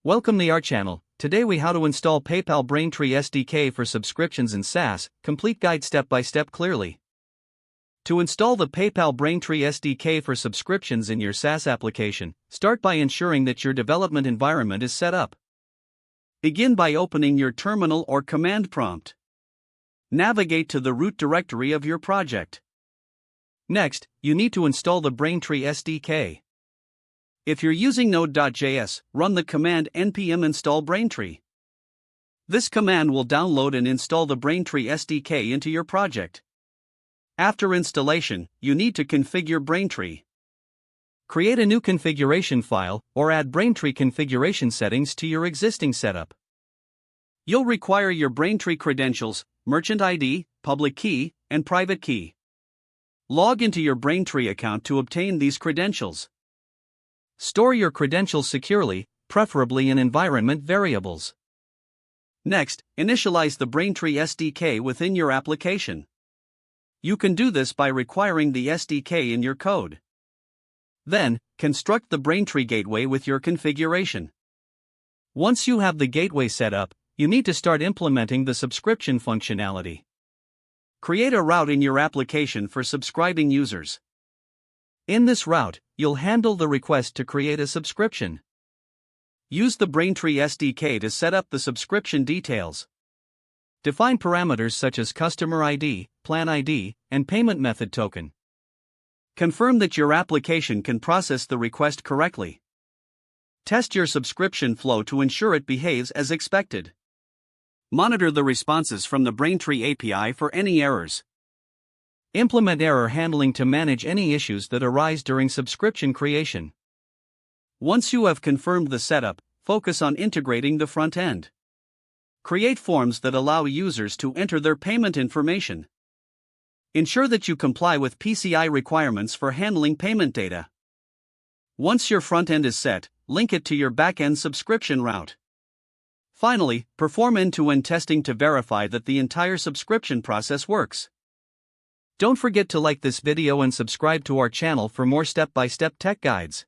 Welcome to our channel. Today we how to install PayPal Braintree SDK for subscriptions in SaaS, complete guide step by step clearly. To install the PayPal Braintree SDK for subscriptions in your SaaS application, start by ensuring that your development environment is set up. Begin by opening your terminal or command prompt. Navigate to the root directory of your project. Next, you need to install the Braintree SDK. If you're using Node.js, run the command npm install Braintree. This command will download and install the Braintree SDK into your project. After installation, you need to configure Braintree. Create a new configuration file, or add Braintree configuration settings to your existing setup. You'll require your Braintree credentials, merchant ID, public key, and private key. Log into your Braintree account to obtain these credentials. Store your credentials securely, preferably in environment variables. Next, initialize the Braintree SDK within your application. You can do this by requiring the SDK in your code. Then, construct the Braintree gateway with your configuration. Once you have the gateway set up, you need to start implementing the subscription functionality. Create a route in your application for subscribing users. In this route, you'll handle the request to create a subscription. Use the Braintree SDK to set up the subscription details. Define parameters such as customer ID, plan ID, and payment method token. Confirm that your application can process the request correctly. Test your subscription flow to ensure it behaves as expected. Monitor the responses from the Braintree API for any errors. Implement error handling to manage any issues that arise during subscription creation. Once you have confirmed the setup, focus on integrating the front end. Create forms that allow users to enter their payment information. Ensure that you comply with PCI requirements for handling payment data. Once your front end is set, link it to your back-end subscription route. Finally, perform end-to-end testing to verify that the entire subscription process works. Don't forget to like this video and subscribe to our channel for more step-by-step tech guides.